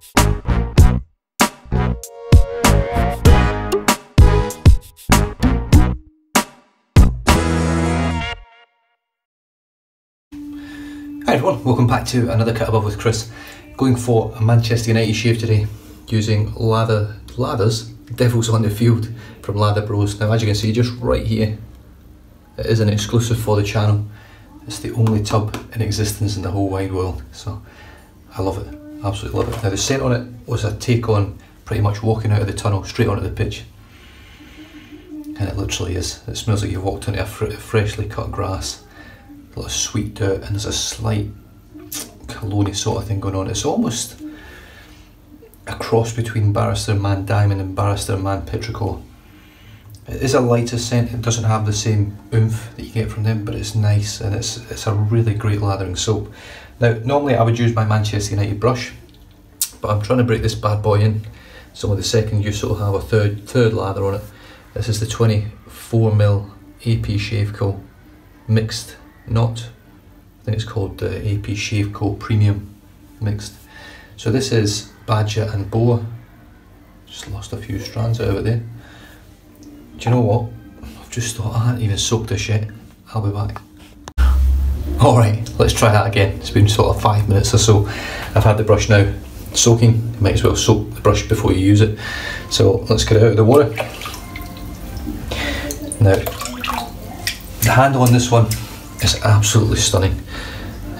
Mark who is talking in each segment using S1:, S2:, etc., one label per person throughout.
S1: Hi everyone, welcome back to another Cut Above with Chris. Going for a Manchester United shave today using Lather's Devils on the Field from Lather Bros. Now as you can see just right here, it is an exclusive for the channel. It's the only tub in existence in the whole wide world, so I love it, absolutely love it. Now the scent on it was a take on pretty much walking out of the tunnel straight onto the pitch. And it literally is. It smells like you've walked into a freshly cut grass. A lot of sweet dirt, and there's a slight cologne sort of thing going on. It's almost a cross between Barrister Man Diamond and Barrister Man Petrichor. It is a lighter scent, it doesn't have the same oomph that you get from them, but it's nice and it's a really great lathering soap. Now normally I would use my Manchester United brush, but I'm trying to break this bad boy in. So with the second use it'll have a third lather on it. This is the 24mm AP Shave Co. mixed knot. I think it's called the AP Shave Co Premium mixed. So this is Badger and Boa. Just lost a few strands out of it there. Do you know what? I've just thought I hadn't even soaked this yet. I'll be back. Alright, let's try that again. It's been sort of 5 minutes or so. I've had the brush now soaking. You might as well soak the brush before you use it. So let's get it out of the water. Now, the handle on this one is absolutely stunning.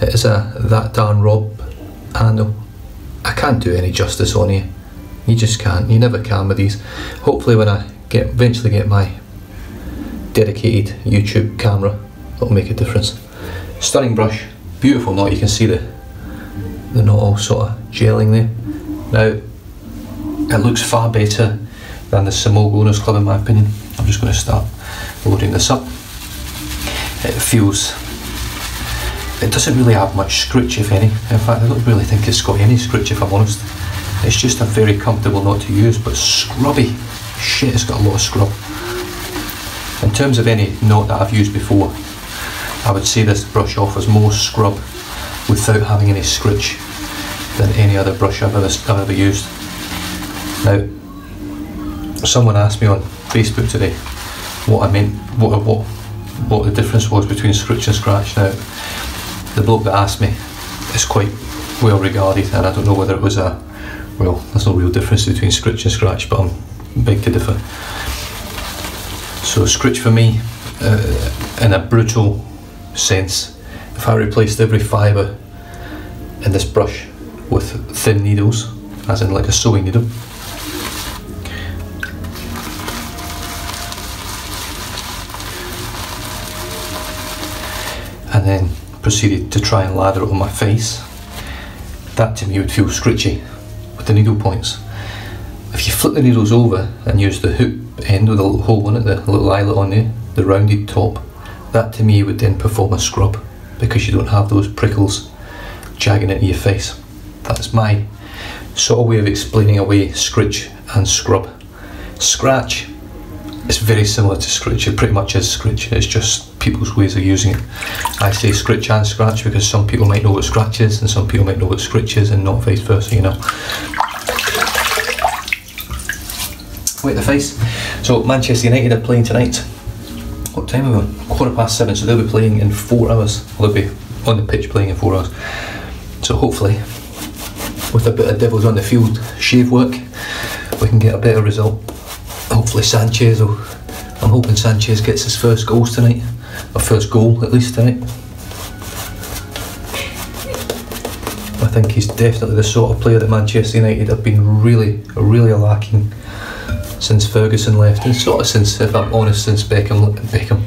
S1: It is a That Darn Rob handle. I can't do any justice on here. You just can't. You never can with these. Hopefully when I eventually get my dedicated YouTube camera, it'll make a difference. Stunning brush, beautiful knot. You can see the knot all sort of gelling there. Now, it looks far better than the Simol Owners Club in my opinion. I'm just going to start loading this up. It doesn't really have much scritch, if any. In fact, I don't really think it's got any scritch, if I'm honest. It's just a very comfortable knot to use, but scrubby. Shit, it's got a lot of scrub. In terms of any knot that I've used before, I would say this brush offers more scrub without having any scritch than any other brush I've ever used. Now, someone asked me on Facebook today what I meant, what the difference was between scritch and scratch. Now, the bloke that asked me is quite well regarded, and I don't know whether it was well, there's no real difference between scritch and scratch, but I'm big to differ. So scritch for me, in a brutal sense, if I replaced every fibre in this brush with thin needles, as in like a sewing needle, and then proceeded to try and lather it on my face, that to me would feel scritchy with the needle points. If you flip the needles over and use the hoop end with a little hole in it, the little eyelet on there, the rounded top, that to me would then perform a scrub because you don't have those prickles jagging into your face. That's my sort of way of explaining away scritch and scrub. Scratch is very similar to scritch. It pretty much is scritch. It's just people's ways of using it. I say scritch and scratch because some people might know what scratch is and some people might know what scritch is, and not vice versa, you know. Wait, the face. So Manchester United are playing tonight. What time are we on? 7:15, so they'll be playing in 4 hours. Well, they'll be on the pitch playing in 4 hours. So hopefully, with a bit of Devils on the Field shave work, we can get a better result. Hopefully Sanchez will, I'm hoping Sanchez gets his first goals tonight, or first goal at least tonight. I think he's definitely the sort of player that Manchester United have been really lacking since Ferguson left, and sort of since, if I'm honest, since Beckham,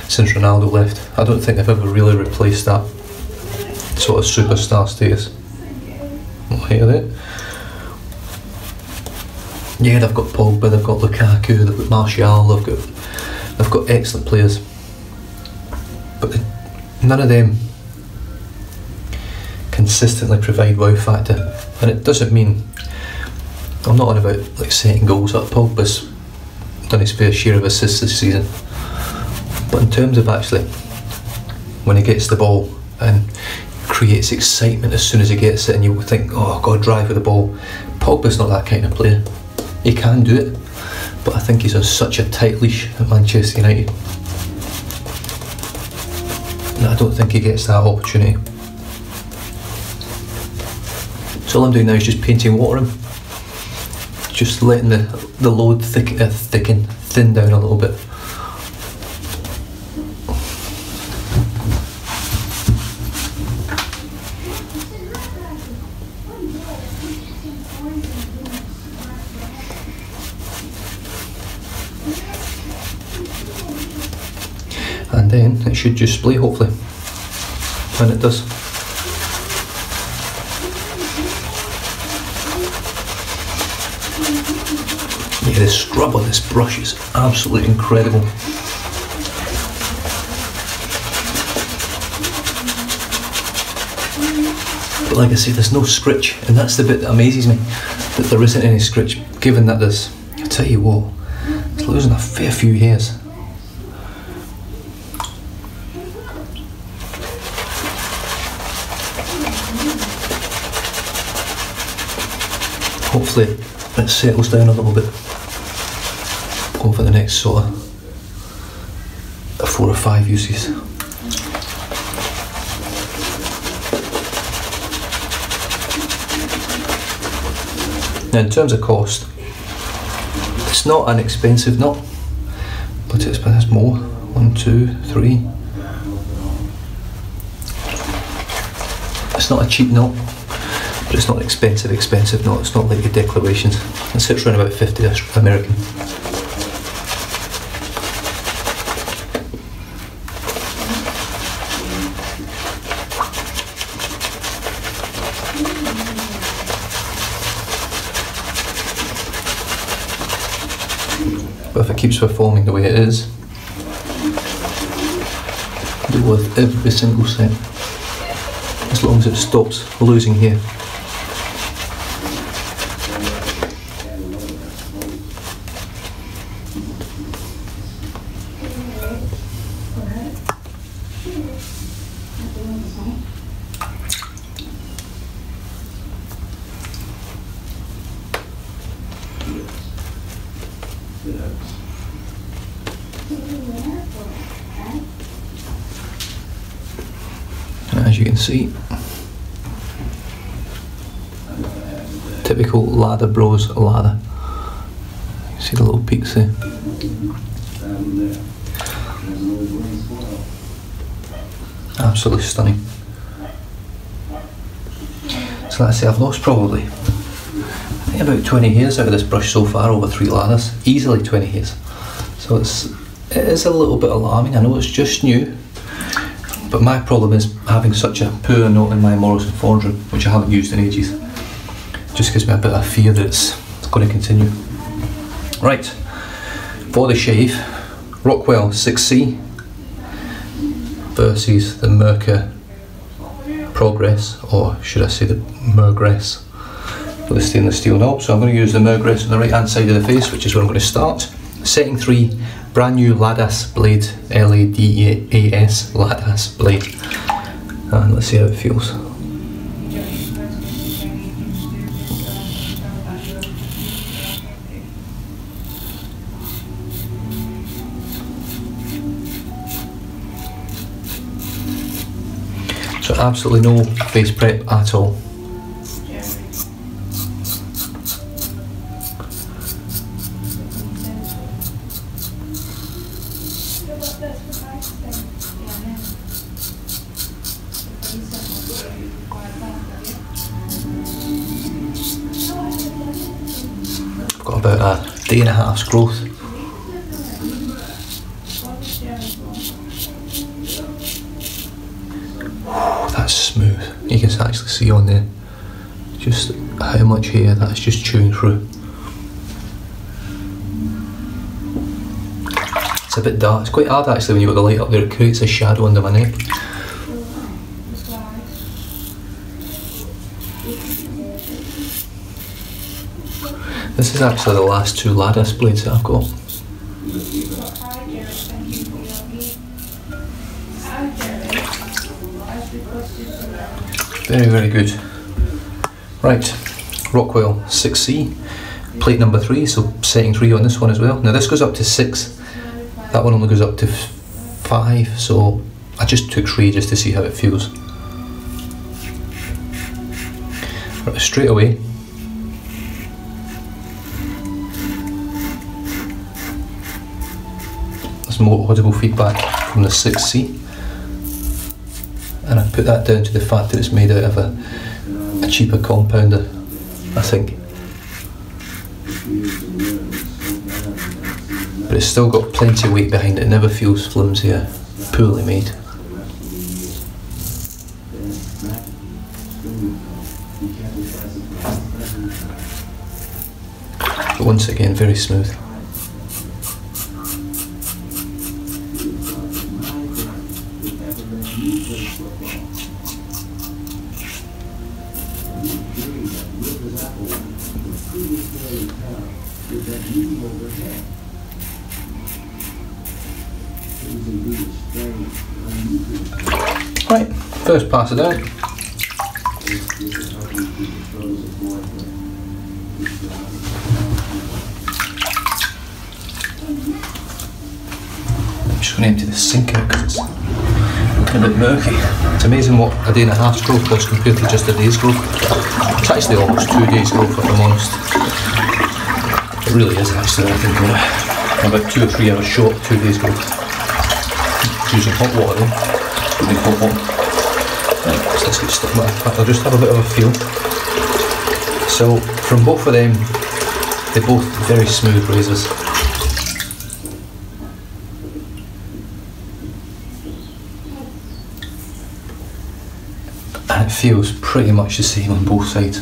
S1: since Ronaldo left. I don't think they've ever really replaced that sort of superstar status. What height are they? Yeah, they've got Pogba, they've got Lukaku, they've got Martial, they've got excellent players, but none of them consistently provide wow factor. And it doesn't mean, I'm not on about like setting goals up. Pogba's done his fair share of assists this season, but in terms of actually when he gets the ball and creates excitement as soon as he gets it, and you think, oh God, drive with the ball. Pogba's not that kind of player. He can do it, but I think he's on such a tight leash at Manchester United. And I don't think he gets that opportunity. So all I'm doing now is just painting water him. Just letting the load thin down a little bit. And then it should just splay, hopefully, when it does. Yeah, the scrub on this brush is absolutely incredible. But like I say, there's no scritch, and that's the bit that amazes me, that there isn't any scritch, given that there's, I tell you what, it's losing a fair few hairs. Hopefully it settles down a little bit over the next sort of 4 or 5 uses. Now in terms of cost, it's not an expensive knot, but it's more. 1, 2, 3. It's not a cheap knot, but it's not expensive knot. It's not like the Declarations. It sits around about 50 American. But if it keeps performing the way it is, do with every single set, as long as it stops losing hair. As you can see, typical Lather Bros lather. You see the little peaks there. Absolutely stunning. So let's say I've lost probably, I think about 20 hairs out of this brush so far over 3 lathers. Easily 20 hairs. So it is a little bit alarming. I know it's just new, but my problem is having such a poor knot in my Morrison Fondren, which I haven't used in ages. Just gives me a bit of fear that it's going to continue. Right, for the shave, Rockwell 6C versus the Progress, or should I say the Mergress, with the stainless steel knob. So I'm going to use the Mergress on the right hand side of the face, which is where I'm going to start. Setting 3, brand new Ladas blade, L-A-D-A-S, Ladas blade. And let's see how it feels. So absolutely no face prep at all. I've got about a day and a half's growth. That's smooth. You can actually see on there just how much hair that's just chewing through. It's a bit dark. It's quite hard actually when you've got the light up there. It creates a shadow under my neck. This is actually the last 2 Ladas blades that I've got. Very, very good. Right, Rockwell 6C, plate number 3, so setting 3 on this one as well. Now this goes up to 6, that one only goes up to 5, so I just took 3 just to see how it feels. Right, straight away, there's more audible feedback from the 6C, and I put that down to the fact that it's made out of a cheaper compounder, I think. But it's still got plenty of weight behind it, it never feels flimsy or poorly made. But once again, very smooth. Right, first pass it out. I'm just going to empty the sink out because it's looking a bit murky. It's amazing what a day and a half's growth was compared to just a day's growth. It's actually almost 2 days growth if I'm honest. It really is actually, I think I'm about 2 or 3 hours short of 2 days growth. Using hot water though, really hot water. Right, so let's get stuck back. I'll just have a bit of a feel. So from both of them, they're both very smooth razors. And it feels pretty much the same on both sides.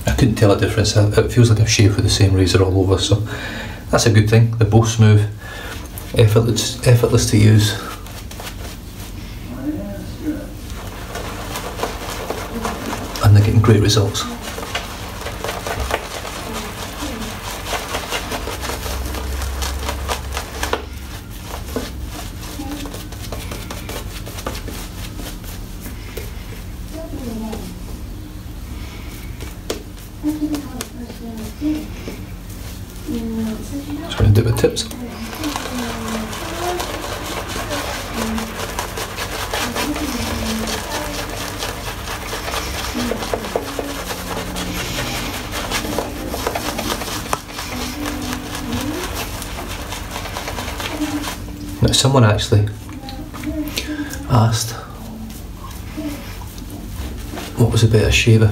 S1: I couldn't tell a difference. It feels like I've shaved with the same razor all over, so that's a good thing. They're both smooth, effortless to use. And they're getting great results. Just going to dip the tips. Now someone actually asked what was a better shaver. I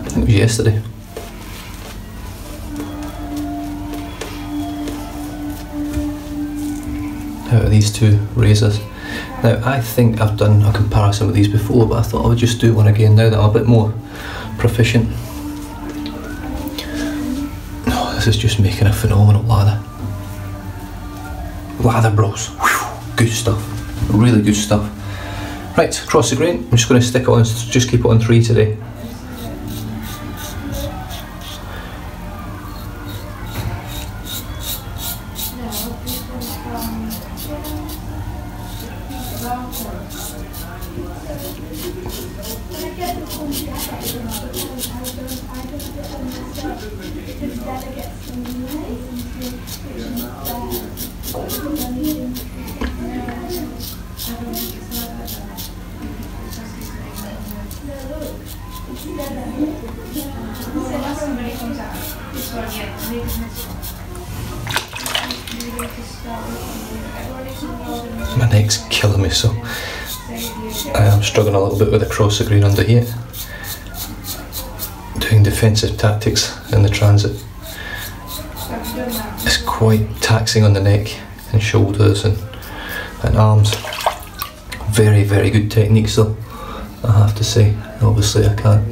S1: think it was yesterday. Out of these two razors. Now I think I've done a comparison with these before, but I thought I would just do one again now that I'm a bit more proficient. Oh, this is just making a phenomenal lather. Lather bros, whew, good stuff, really good stuff. Right, across the grain, I'm just going to stick it on, just keep it on 3 today. My neck's killing me, so I am struggling a little bit with across the grain under here. Doing defensive tactics in the transit. It's quite taxing on the neck and shoulders and arms. Very, very good techniques though, I have to say. Obviously I can't.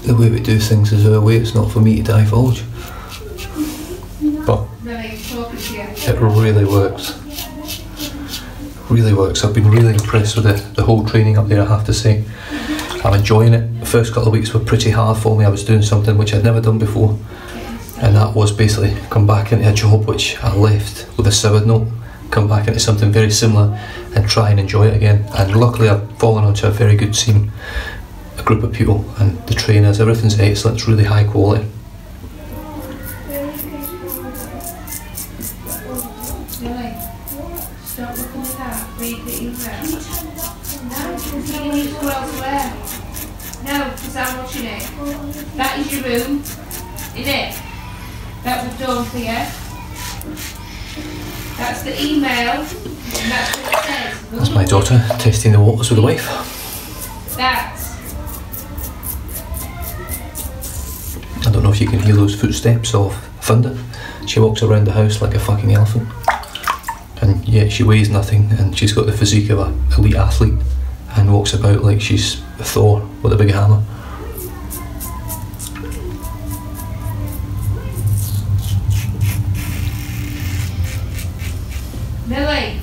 S1: The way we do things is our way, it's not for me to divulge. But it really works. Really works. I've been really impressed with the whole training up there, I have to say. I'm enjoying it. The first couple of weeks were pretty hard for me. I was doing something which I'd never done before, and that was basically come back into a job which I left with a soured note, come back into something very similar and try and enjoy it again. And luckily I've fallen onto a very good team, a group of people, and the trainers, everything's excellent, it's really high quality.
S2: Stop looking at that, read the email. No, you need to go elsewhere. No, because I'm watching it. That is your room, isn't it? That we've done for you. That's the email, and that's what it says.
S1: That's my daughter testing the waters with the wife.
S2: That's.
S1: I don't know if you can hear those footsteps of thunder. She walks around the house like a fucking elephant. And yet she weighs nothing, and she's got the physique of an elite athlete and walks about like she's Thor with a big hammer.
S2: Millie!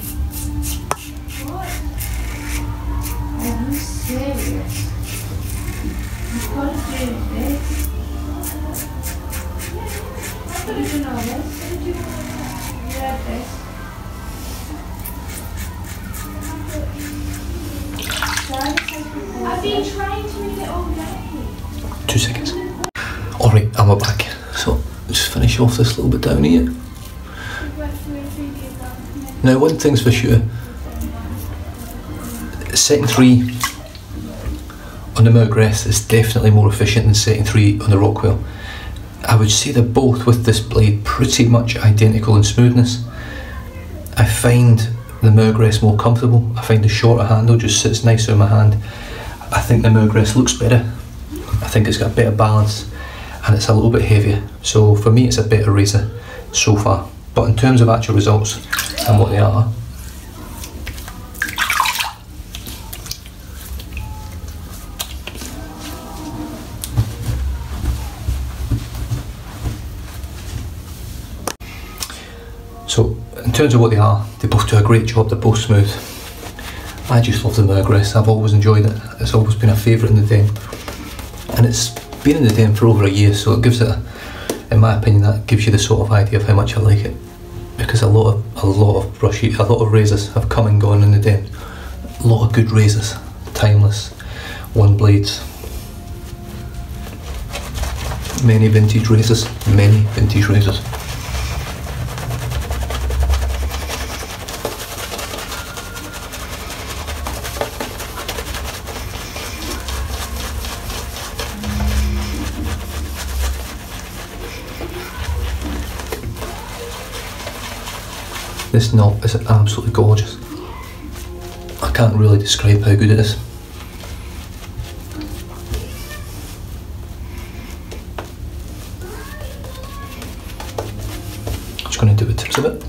S2: What? Are you serious? You've got to do this. I've got to do all this. You read this. I've been trying to read it all day.
S1: 2 seconds. Alright, and we're back. So, just finish off this little bit down here. Now, one thing's for sure. Setting 3 on the Mergress is definitely more efficient than setting 3 on the Rockwell. I would say they're both, with this blade, pretty much identical in smoothness. I find the Mergress more comfortable. I find the shorter handle just sits nicer in my hand. I think the Mergress looks better. I think it's got a better balance, and it's a little bit heavier. So for me, it's a better razor so far. But in terms of actual results and what they are, so in terms of what they are, they both do a great job. They're both smooth. I just love the Mergress. I've always enjoyed it. It's always been a favourite in the den, and it's been in the den for over a year, so it gives it, in my opinion, that gives you the sort of idea of how much I like it. Because a lot of razors have come and gone in the den. A lot of good razors, timeless, one blades. Many vintage razors, many vintage razors. This knob is absolutely gorgeous. I can't really describe how good it is. Just going to do the tips of it.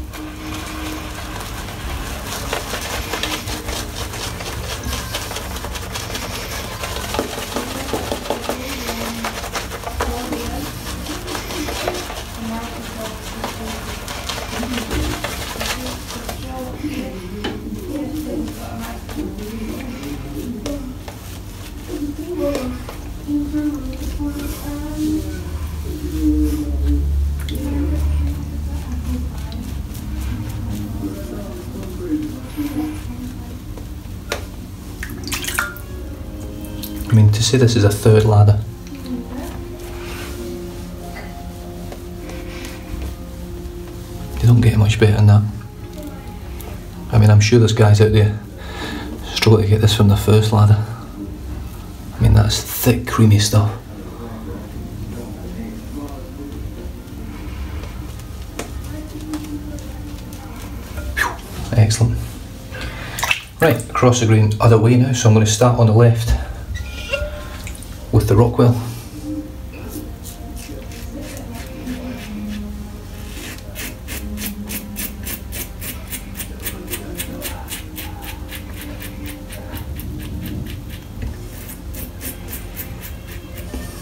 S1: I mean, to say this is a third lather, you don't get much better than that. I mean, I'm sure there's guys out there struggle to get this from the first lather. I mean, that's thick, creamy stuff. Whew, excellent. Right, across the grain other way now, so I'm going to start on the left with the Rockwell.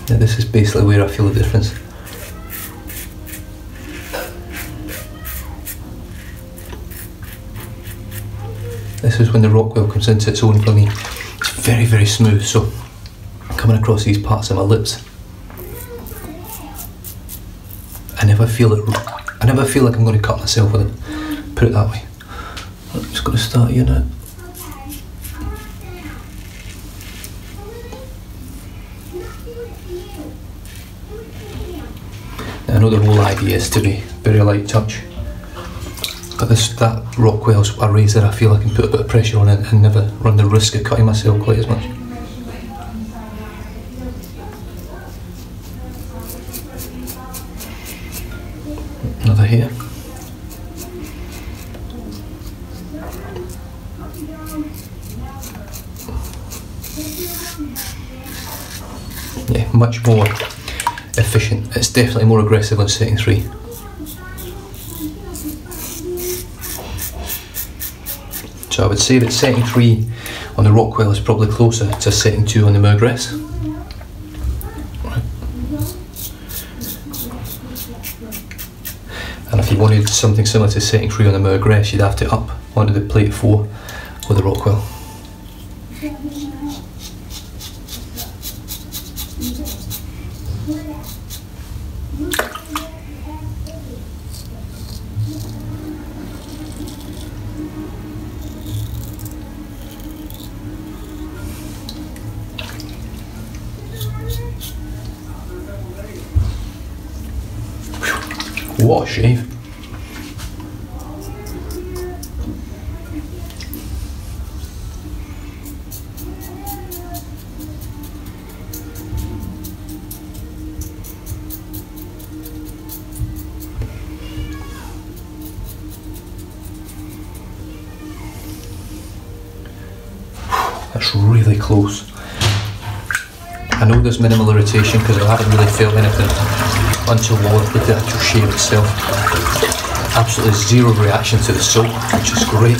S1: Now this is basically where I feel the difference. This is when the Rockwell comes into its own for me. It's very, very smooth, so coming across these parts of my lips, I never feel like I'm going to cut myself with it, put it that way. going to start here now. I know the whole idea is to be very light touch, but that Rockwell's a razor, I feel I can put a bit of pressure on it and never run the risk of cutting myself quite as much. Another here. Yeah, much more efficient. It's definitely more aggressive on setting 3. So I would say that setting 3 on the Rockwell is probably closer to setting 2 on the Mergress. Right. And if you wanted something similar to setting 3 on the Mergress, you'd have to up onto the plate 4 with the Rockwell. What a shave. That's really close. I know there's minimal irritation because I haven't really felt anything until more with the actual shave itself. Absolutely zero reaction to the soap, which is great.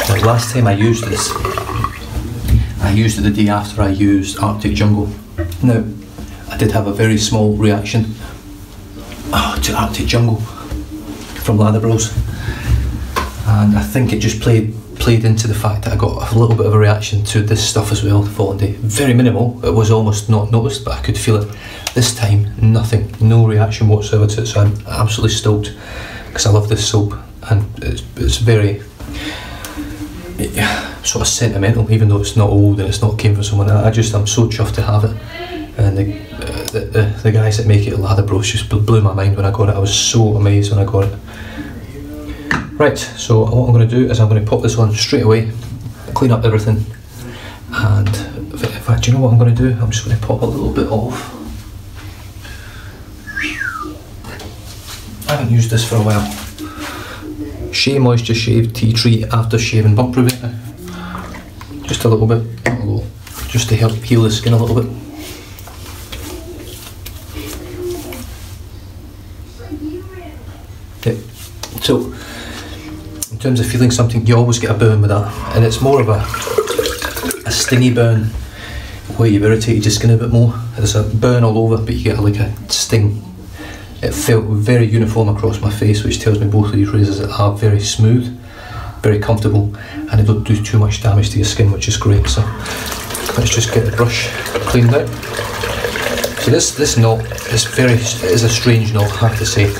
S1: Now, last time I used this, I used it the day after I used Arctic Jungle. Now, I did have a very small reaction to Arctic Jungle from Lather Bros, and I think it just played into the fact that I got a little bit of a reaction to this stuff as well the following day. Very minimal, it was almost not noticed, but I could feel it. This time, nothing, no reaction whatsoever to it, so I'm absolutely stoked because I love this soap, and it's very sort of sentimental, even though it's not old and it's not came from someone. I'm so chuffed to have it, and the guys that make it at Lather Bros just blew my mind when I got it. I was so amazed when I got it. Right, so what I'm going to do is I'm going to pop this on straight away, clean up everything, and in fact, do you know what I'm going to do? I'm just going to pop a little bit off. I haven't used this for a while. Shea Moisture Shave Tea Tree After Shaving Bump Preventer. Just a little bit, just to help heal the skin a little bit. Okay, so in terms of feeling something, you always get a burn with that, and it's more of a stingy burn where you've irritated your skin a bit more. There's a burn all over, but you get like a sting. It felt very uniform across my face, which tells me both of these razors are very smooth, very comfortable, and they don't do too much damage to your skin, which is great. So let's just get the brush cleaned out. So this knot is a strange knot, I have to say.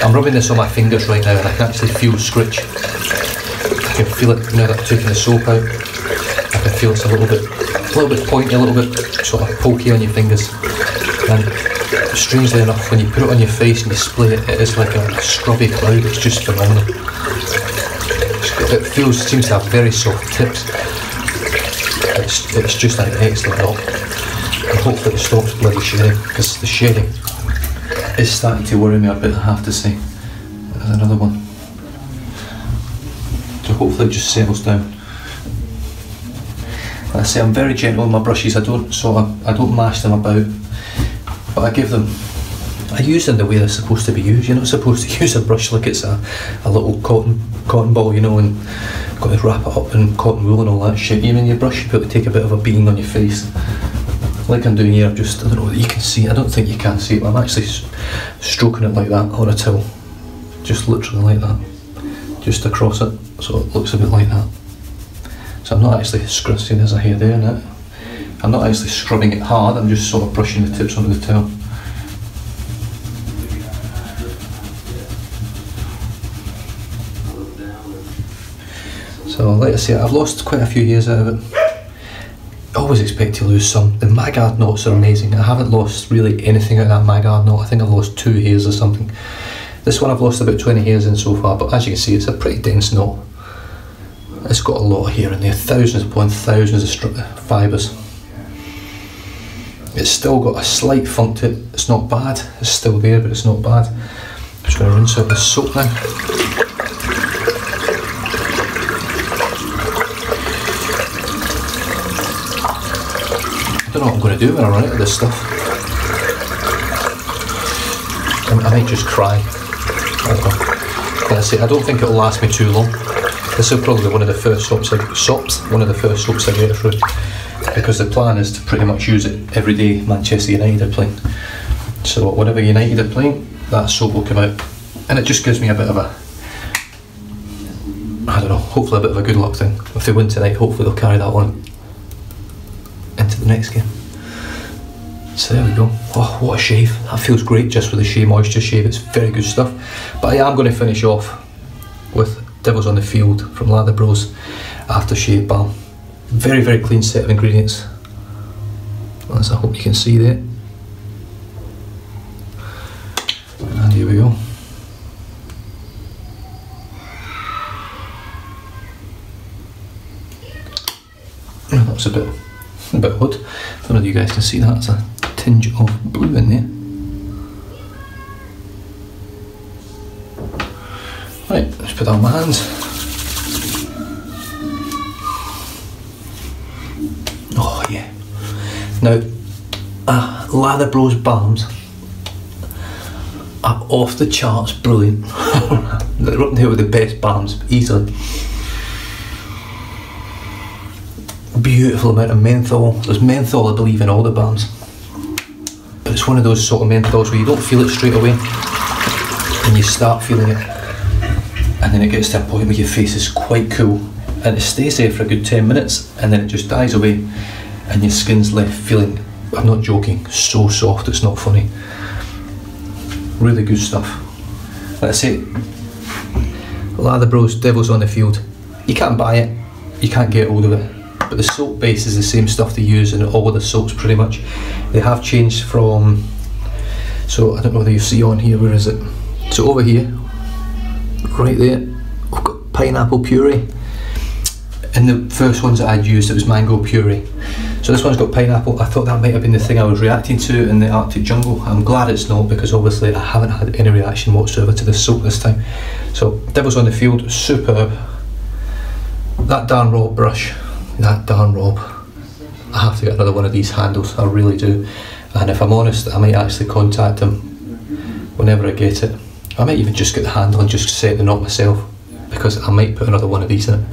S1: I'm rubbing this on my fingers right now, and I can actually feel the scritch. I can feel it now that I've taken the soap out. I can feel it's a little bit pointy, a little bit sort of pokey on your fingers. And strangely enough, when you put it on your face and you spray it, it is like a scrubby cloud. It's just phenomenal. It seems to have very soft tips. It's just an excellent knot. And hopefully it stops bloody shedding, because the shedding is starting to worry me a bit, I have to say. There's another one. So hopefully it just settles down. Like I say, I'm very gentle with my brushes. I don't mash them about, but I use them the way they're supposed to be used. You're not supposed to use a brush like it's a little cotton ball, you know, and got to wrap it up in cotton wool and all that shit. Even your brush, you've got to take a bit of a beating on your face. Like I'm doing here, I don't know whether you can see, I don't think you can see it, but I'm actually stroking it like that on a towel. Just literally like that. Just across it, so it looks a bit like that. So I'm not actually scruncing, there's a hair there now. I'm not actually scrubbing it hard, I'm just sort of brushing the tips onto the towel. So like I say, I've lost quite a few hairs out of it. I always expect to lose some. The Maggard knots are amazing. I haven't lost really anything out of that Maggard knot. I think I've lost 2 hairs or something. This one I've lost about 20 hairs in so far, but as you can see it's a pretty dense knot. It's got a lot of hair in there, thousands upon thousands of fibres. It's still got a slight funk to it. It's not bad. It's still there, but it's not bad. I'm just going to rinse out the soap now. I don't know what I'm going to do when I run out of this stuff. I might just cry. I don't know. Like I say, I don't think it'll last me too long. This is probably one of the first soaps I get through, because the plan is to pretty much use it every day Manchester United are playing. So whenever United are playing, that soap will come out, and it just gives me a bit of a, I don't know, hopefully a bit of a good luck thing. If they win tonight, hopefully they'll carry that on into the next game. So there we go. Oh, what a shave. That feels great just with the Shea Moisture shave. It's very good stuff. But I am going to finish off with Devils on the Field from Lather Bros Aftershave Balm. Very, very clean set of ingredients, as I hope you can see there. And here we go. That was a bit odd. I don't know if you guys can see that. It's a tinge of blue in there. Right, let's put that on my hands. Oh yeah. Now, Lather Bros balms are off the charts brilliant. They're up there with the best balms, easily. Beautiful amount of menthol. There's menthol, I believe, in all the balms. But it's one of those sort of menthols where you don't feel it straight away, and you start feeling it. And then it gets to a point where your face is quite cool, and it stays there for a good 10 minutes, and then it just dies away, and your skin's left feeling, I'm not joking, so soft it's not funny. Really good stuff. Like I say, Lather Bros Devils on the Field. You can't buy it, you can't get hold of it, but the soap base is the same stuff they use in all of the soaps pretty much. They have changed from, so I don't know whether you see on here, where is it? So over here, right there, I've got pineapple puree. And the first ones that I'd used, it was mango puree. So this one's got pineapple. I thought that might have been the thing I was reacting to in the Arctic jungle. I'm glad it's not, because obviously I haven't had any reaction whatsoever to this soap this time. So Devils on the Field, superb. That darn Rob brush, that darn Rob. I have to get another one of these handles, I really do. And if I'm honest, I might actually contact him whenever I get it. I might even just get the handle and just set the knot myself, because I might put another one of these in it.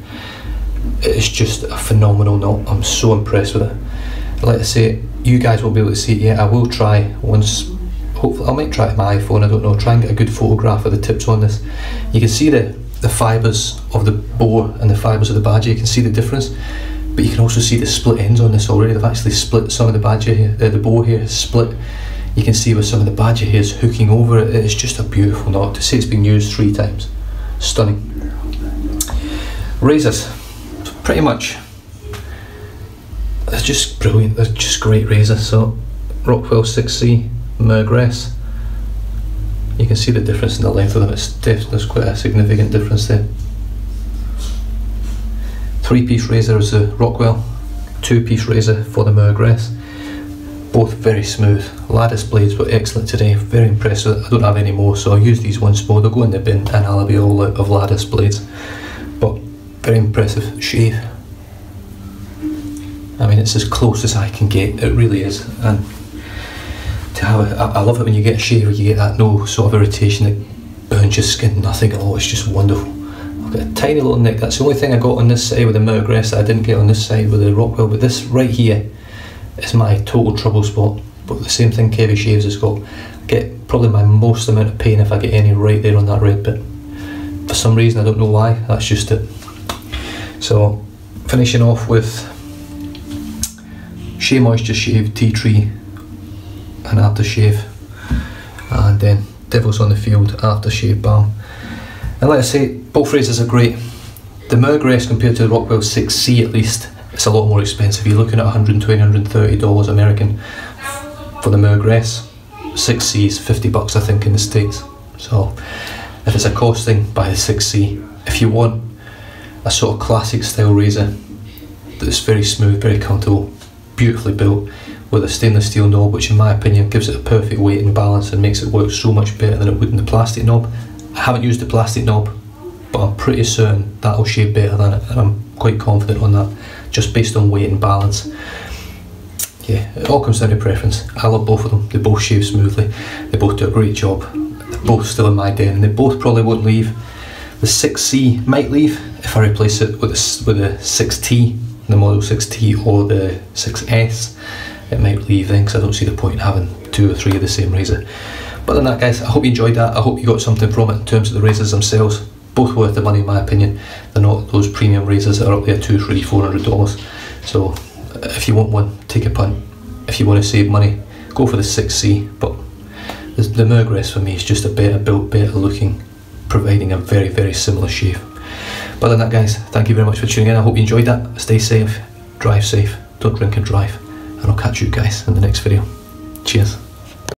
S1: It's just a phenomenal knot. I'm so impressed with it. Like I say, you guys won't be able to see it yet. I will try once, hopefully, I might try it with my iPhone, I don't know, try and get a good photograph of the tips on this. You can see the fibres of the boar and the fibres of the badger, you can see the difference, but you can also see the split ends on this already. They've actually split some of the badger here, the boar here is split. You can see with some of the badger hairs hooking over it. It's just a beautiful knot. To say it's been used 3 times, stunning. Razors, pretty much, they're just brilliant, they're just great razors. So Rockwell 6C, Mergress, you can see the difference in the length of them. It's definitely, there's quite a significant difference there. 3-piece razor is the Rockwell, 2-piece razor for the Mergress. Both very smooth. Lattice blades were excellent today, very impressed with it. I don't have any more, so I'll use these once more. They'll go in the bin and I'll be all out of lattice blades. But very impressive shave. I mean, it's as close as I can get, it really is. And to have it, I love it when you get a shave where you get that no sort of irritation that burns your skin, nothing at all. It's just wonderful. I've got a tiny little nick. That's the only thing I got on this side with the Mergress that I didn't get on this side with the Rockwell, but this right here is my total trouble spot. But the same thing Kevy shaves has got. I get probably my most amount of pain if I get any right there on that red bit. For some reason, I don't know why, that's just it. So finishing off with Shea Moisture Shave, Tea Tree and Aftershave, and then Devil's on the Field Aftershave Balm. And like I say, both razors are great. The Mergress compared to the Rockwell 6C at least, it's a lot more expensive. You're looking at $120, $130 American for the Mergress. 6C is $50 I think in the States. So if it's a cost thing, buy the 6C. If you want a sort of classic style razor that's very smooth, very comfortable, beautifully built, with a stainless steel knob, which in my opinion gives it a perfect weight and balance and makes it work so much better than it would in the plastic knob. I haven't used the plastic knob, but I'm pretty certain that'll shave better than it, and I'm quite confident on that, just based on weight and balance. Yeah, it all comes down to preference. I love both of them. They both shave smoothly. They both do a great job. They're both still in my den, and they both probably won't leave. The 6C might leave if I replace it with the 6T, the Model 6T, or the 6S. It might leave then, because I don't see the point in having 2 or 3 of the same razor. But other than that, guys, I hope you enjoyed that. I hope you got something from it in terms of the razors themselves. Both worth the money in my opinion. They're not those premium razors that are up there $200, $300, $400. So if you want one, take a punt. If you want to save money, go for the 6C. But the Mergress for me is just a better built, better looking, providing a very, very similar shave. But other than that, guys, thank you very much for tuning in. I hope you enjoyed that. Stay safe, drive safe, don't drink and drive, and I'll catch you guys in the next video. Cheers.